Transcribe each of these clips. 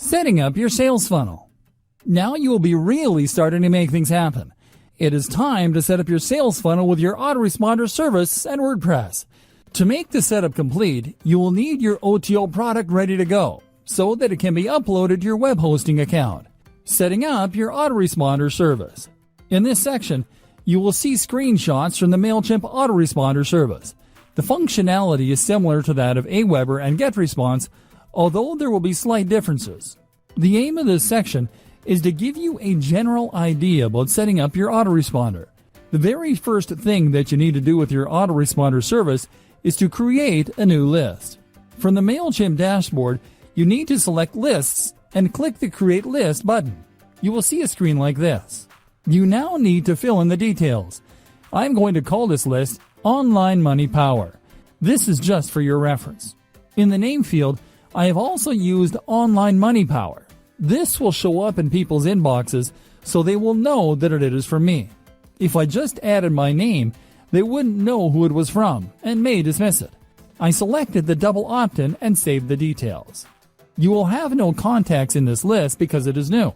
Setting up your sales funnel. Now you will be really starting to make things happen. It is time to set up your sales funnel with your autoresponder service and WordPress. To make the setup complete, you will need your OTO product ready to go so that it can be uploaded to your web hosting account. Setting up your autoresponder service. In this section, you will see screenshots from the MailChimp autoresponder service. The functionality is similar to that of Aweber and GetResponse, although there will be slight differences. The aim of this section is to give you a general idea about setting up your autoresponder. The very first thing that you need to do with your autoresponder service is to create a new list. From the MailChimp dashboard, you need to select Lists and click the Create List button. You will see a screen like this. You now need to fill in the details. I'm going to call this list Online Money Power. This is just for your reference. In the name field, I have also used Online Money Power. This will show up in people's inboxes so they will know that it is from me. If I just added my name, they wouldn't know who it was from and may dismiss it. I selected the double opt-in and saved the details. You will have no contacts in this list because it is new.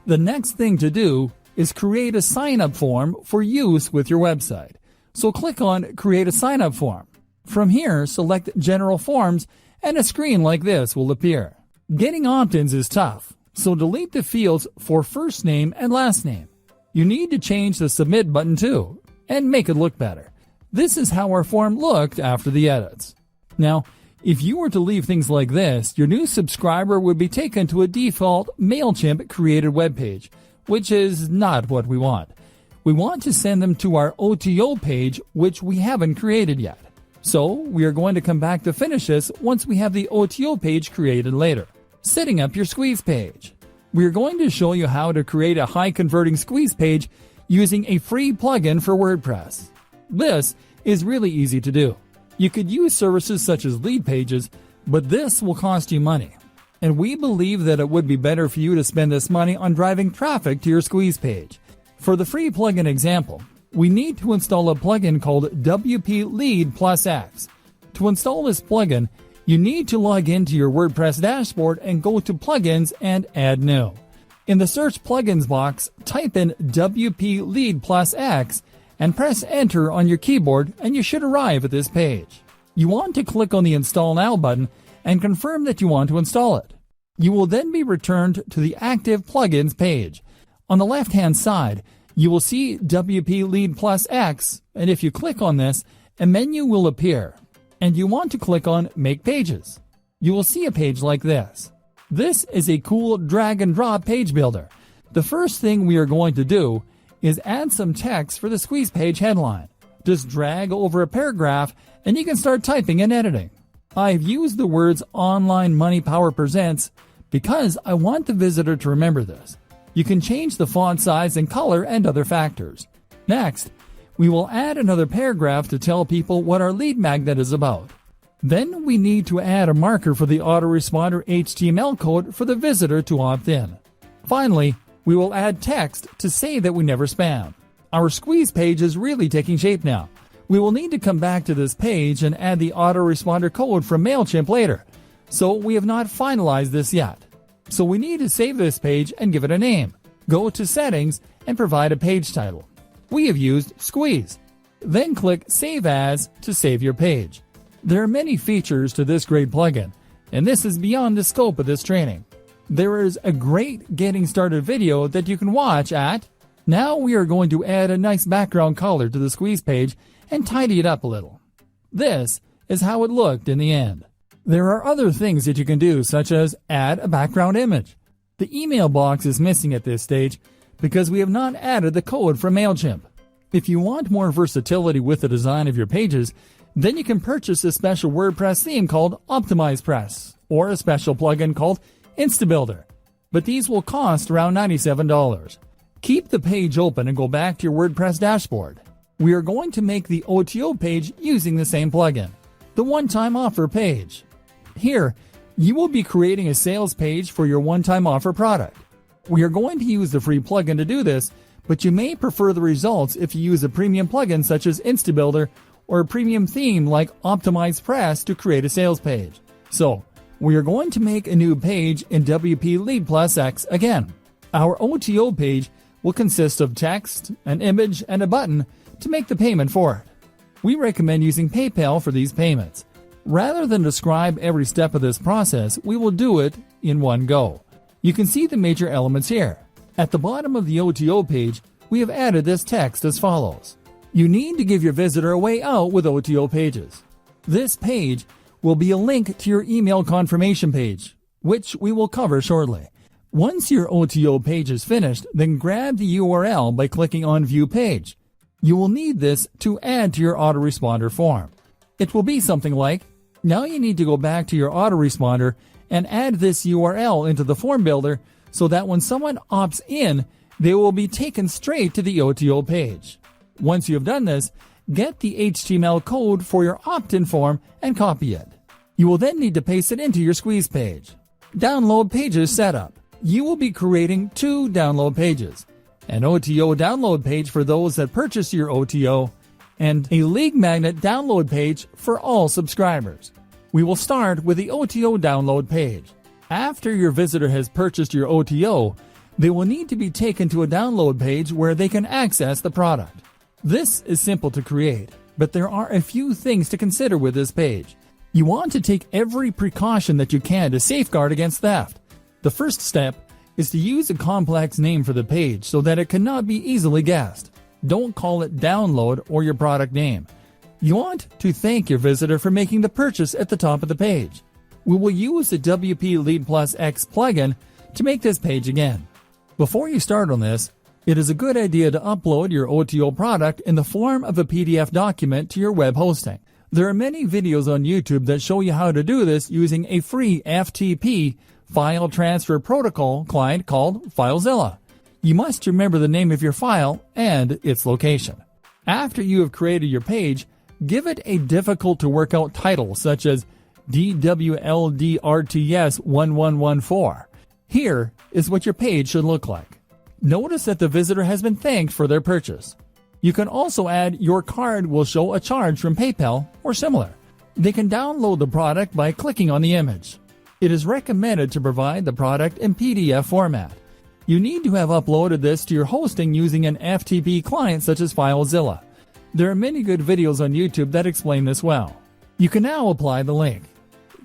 The next thing to do is create a sign-up form for use with your website. So click on Create a Sign-up Form. From here, select General Forms and a screen like this will appear. Getting opt-ins is tough, so delete the fields for first name and last name. You need to change the Submit button too, and make it look better. This is how our form looked after the edits. Now, if you were to leave things like this, your new subscriber would be taken to a default MailChimp created webpage, which is not what we want. We want to send them to our OTO page, which we haven't created yet. So, we are going to come back to finish this once we have the OTO page created later. Setting up your squeeze page. We are going to show you how to create a high-converting squeeze page using a free plugin for WordPress. This is really easy to do. You could use services such as Leadpages, but this will cost you money. And we believe that it would be better for you to spend this money on driving traffic to your squeeze page. For the free plugin example, we need to install a plugin called WP Lead Plus X. To install this plugin, you need to log into your WordPress dashboard and go to Plugins and Add New. In the Search Plugins box, type in WP Lead Plus X and press Enter on your keyboard and you should arrive at this page. You want to click on the Install Now button and confirm that you want to install it. You will then be returned to the Active Plugins page. On the left-hand side, you will see WP Lead Plus X, and if you click on this, a menu will appear, and you want to click on Make Pages. You will see a page like this. This is a cool drag-and-drop page builder. The first thing we are going to do is add some text for the squeeze page headline. Just drag over a paragraph, and you can start typing and editing. I've used the words Online Money Power Presents because I want the visitor to remember this. You can change the font size and color and other factors. Next, we will add another paragraph to tell people what our lead magnet is about. Then we need to add a marker for the autoresponder HTML code for the visitor to opt in. Finally, we will add text to say that we never spam. Our squeeze page is really taking shape now. We will need to come back to this page and add the autoresponder code from MailChimp later. So we have not finalized this yet. So we need to save this page and give it a name. Go to Settings and provide a page title. We have used Squeeze. Then click Save As to save your page. There are many features to this great plugin, and this is beyond the scope of this training. There is a great getting started video that you can watch at. Now we are going to add a nice background color to the squeeze page and tidy it up a little. This is how it looked in the end. There are other things that you can do, such as add a background image. The email box is missing at this stage because we have not added the code from MailChimp. If you want more versatility with the design of your pages, then you can purchase a special WordPress theme called OptimizePress or a special plugin called InstaBuilder. But these will cost around $97. Keep the page open and go back to your WordPress dashboard. We are going to make the OTO page using the same plugin, the one-time offer page. Here, you will be creating a sales page for your one-time offer product. We are going to use the free plugin to do this, but you may prefer the results if you use a premium plugin such as InstaBuilder or a premium theme like OptimizePress to create a sales page. So, We are going to make a new page in WP Lead Plus X again. Our OTO page will consist of text, an image, and a button to make the payment for it. We recommend using PayPal for these payments. Rather than describe every step of this process, we will do it in one go. You can see the major elements here. At the bottom of the OTO page, we have added this text as follows. You need to give your visitor a way out with OTO pages. This page will be a link to your email confirmation page, which we will cover shortly. Once your OTO page is finished, then grab the URL by clicking on View Page. You will need this to add to your autoresponder form. It will be something like, now you need to go back to your autoresponder and add this URL into the form builder so that when someone opts in, they will be taken straight to the OTO page. Once you have done this, get the HTML code for your opt-in form and copy it. You will then need to paste it into your squeeze page. Download pages setup. You will be creating 2 download pages, an OTO download page for those that purchase your OTO, and a Lead Magnet download page for all subscribers. We will start with the OTO download page. After your visitor has purchased your OTO, they will need to be taken to a download page where they can access the product. This is simple to create, but there are a few things to consider with this page. You want to take every precaution that you can to safeguard against theft. The first step is to use a complex name for the page so that it cannot be easily guessed. Don't call it download or your product name. You want to thank your visitor for making the purchase at the top of the page. We will use the WP Lead Plus X plugin to make this page again. Before you start on this, it is a good idea to upload your OTO product in the form of a PDF document to your web hosting. There are many videos on YouTube that show you how to do this using a free FTP file transfer protocol client called FileZilla. You must remember the name of your file and its location. After you have created your page, give it a difficult to work out title such as DWLDRTS1114. Here is what your page should look like. Notice that the visitor has been thanked for their purchase. You can also add your card will show a charge from PayPal or similar. They can download the product by clicking on the image. It is recommended to provide the product in PDF format. You need to have uploaded this to your hosting using an FTP client such as FileZilla. There are many good videos on YouTube that explain this well. You can now apply the link.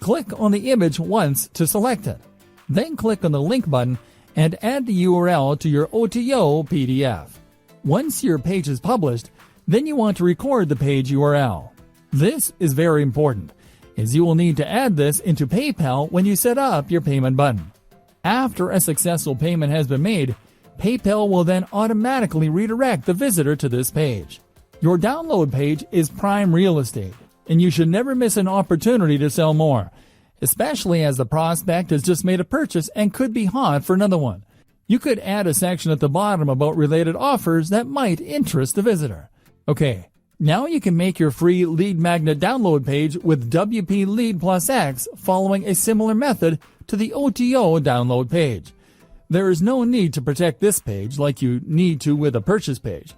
Click on the image once to select it. Then click on the link button and add the URL to your OTO PDF. Once your page is published, then you want to record the page URL. This is very important, as you will need to add this into PayPal when you set up your payment button. After a successful payment has been made, PayPal will then automatically redirect the visitor to this page. Your download page is prime real estate, and you should never miss an opportunity to sell more, especially as the prospect has just made a purchase and could be hot for another one. You could add a section at the bottom about related offers that might interest the visitor. Okay, now you can make your free Lead Magnet download page with WP Lead Plus X following a similar method to the OTO download page. There is no need to protect this page like you need to with a purchase page.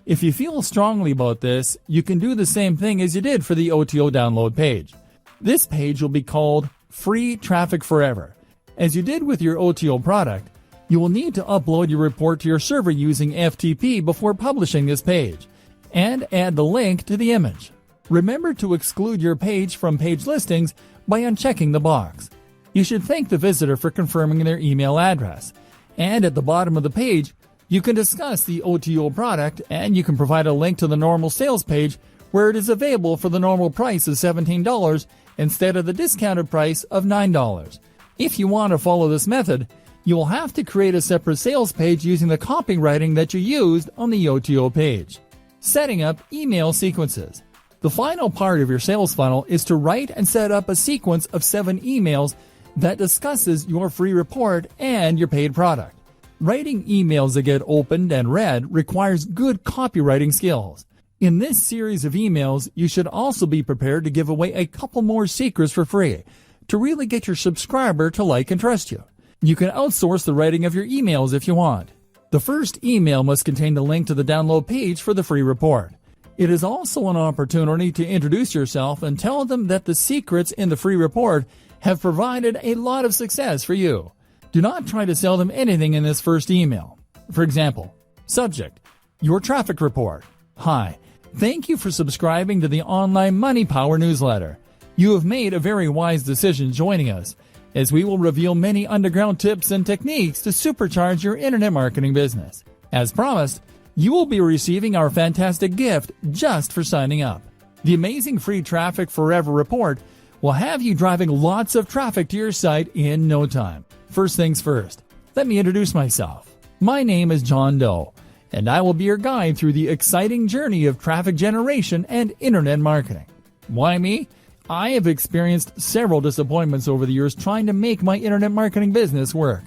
If you feel strongly about this, you can do the same thing as you did for the OTO download page. This page will be called Free Traffic Forever. As you did with your OTO product, you will need to upload your report to your server using FTP before publishing this page, and add the link to the image. Remember to exclude your page from page listings by unchecking the box. You should thank the visitor for confirming their email address, and at the bottom of the page, you can discuss the OTO product and you can provide a link to the normal sales page where it is available for the normal price of $17 instead of the discounted price of $9. If you want to follow this method, you will have to create a separate sales page using the copywriting that you used on the OTO page. Setting up email sequences. The final part of your sales funnel is to write and set up a sequence of 7 emails that discusses your free report and your paid product. Writing emails that get opened and read requires good copywriting skills. In this series of emails, you should also be prepared to give away a couple more secrets for free to really get your subscriber to like and trust you. You can outsource the writing of your emails if you want. The first email must contain the link to the download page for the free report. It is also an opportunity to introduce yourself and tell them that the secrets in the free report have provided a lot of success for you. Do not try to sell them anything in this first email. For example, subject, your traffic report. Hi, thank you for subscribing to the Online Money Power newsletter. You have made a very wise decision joining us, as we will reveal many underground tips and techniques to supercharge your internet marketing business. As promised, you will be receiving our fantastic gift just for signing up. The amazing free Traffic Forever report will have you driving lots of traffic to your site in no time. First things first, let me introduce myself. My name is John Doe, and I will be your guide through the exciting journey of traffic generation and internet marketing. Why me? I have experienced several disappointments over the years trying to make my internet marketing business work.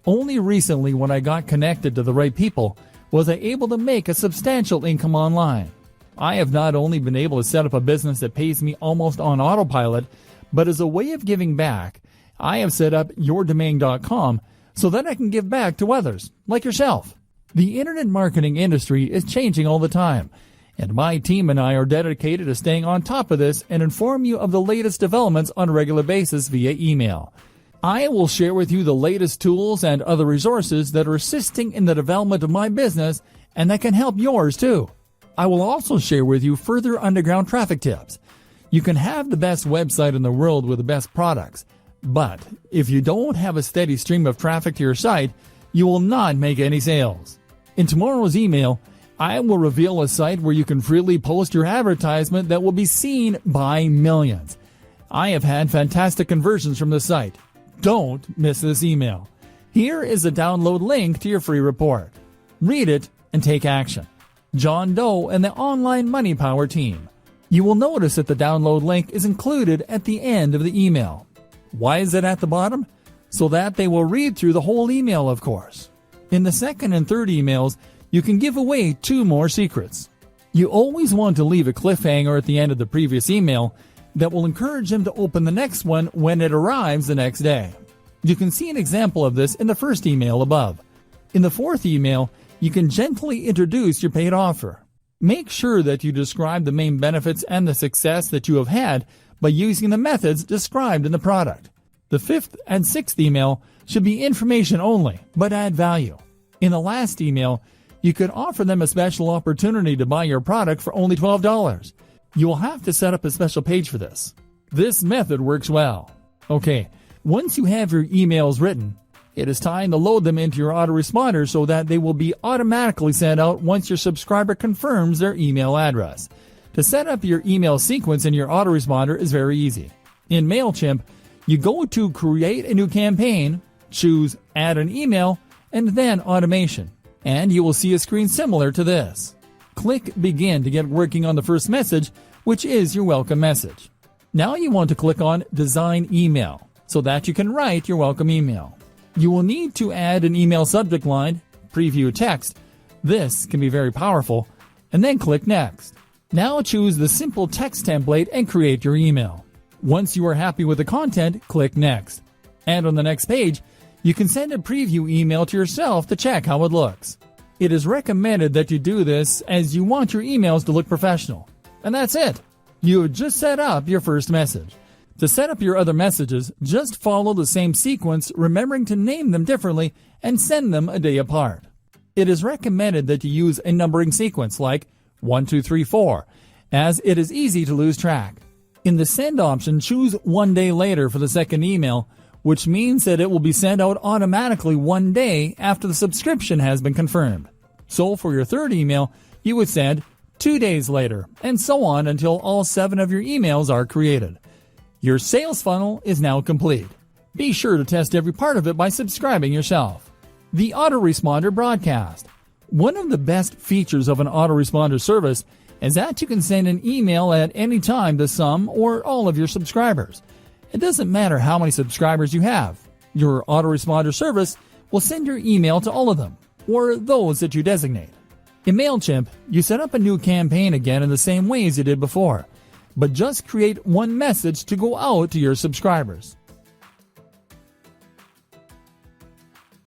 Only recently, when I got connected to the right people, was I able to make a substantial income online. I have not only been able to set up a business that pays me almost on autopilot, but as a way of giving back, I have set up yourdomain.com so that I can give back to others, like yourself. The internet marketing industry is changing all the time, and my team and I are dedicated to staying on top of this and inform you of the latest developments on a regular basis via email. I will share with you the latest tools and other resources that are assisting in the development of my business and that can help yours too. I will also share with you further underground traffic tips. You can have the best website in the world with the best products, but if you don't have a steady stream of traffic to your site, you will not make any sales. In tomorrow's email, I will reveal a site where you can freely post your advertisement that will be seen by millions. I have had fantastic conversions from the site. Don't miss this email. Here is a download link to your free report. Read it and take action. John Doe and the Online Money Power team. You will notice that the download link is included at the end of the email. Why is it at the bottom? So that they will read through the whole email, of course. In the second and third emails, you can give away 2 more secrets. You always want to leave a cliffhanger at the end of the previous email that will encourage them to open the next one when it arrives the next day. You can see an example of this in the first email above. In the fourth email, you can gently introduce your paid offer. Make sure that you describe the main benefits and the success that you have had by using the methods described in the product. The fifth and sixth email should be information only, but add value. In the last email, you could offer them a special opportunity to buy your product for only $12. You will have to set up a special page for this. This method works well. Okay, once you have your emails written, it is time to load them into your autoresponder so that they will be automatically sent out once your subscriber confirms their email address. To set up your email sequence in your autoresponder is very easy. In MailChimp, you go to Create a New Campaign, choose Add an Email, and then Automation, and you will see a screen similar to this. Click Begin to get working on the first message, which is your welcome message. Now you want to click on Design Email so that you can write your welcome email. You will need to add an email subject line, preview text. This can be very powerful, and then click Next. Now choose the simple text template and create your email. Once you are happy with the content, click Next. And on the next page, you can send a preview email to yourself to check how it looks. It is recommended that you do this as you want your emails to look professional. And that's it. You have just set up your first message. To set up your other messages, just follow the same sequence, remembering to name them differently and send them a day apart. It is recommended that you use a numbering sequence like 1, 2, 3, 4, as it is easy to lose track. In the send option, choose 1 day later for the second email, which means that it will be sent out automatically 1 day after the subscription has been confirmed. So for your third email, you would send 2 days later, and so on until all 7 of your emails are created. Your sales funnel is now complete. Be sure to test every part of it by subscribing yourself. The Autoresponder Broadcast. One of the best features of an autoresponder service is that you can send an email at any time to some or all of your subscribers. It doesn't matter how many subscribers you have. Your autoresponder service will send your email to all of them, or those that you designate. In MailChimp, you set up a new campaign again in the same way as you did before, but just create one message to go out to your subscribers.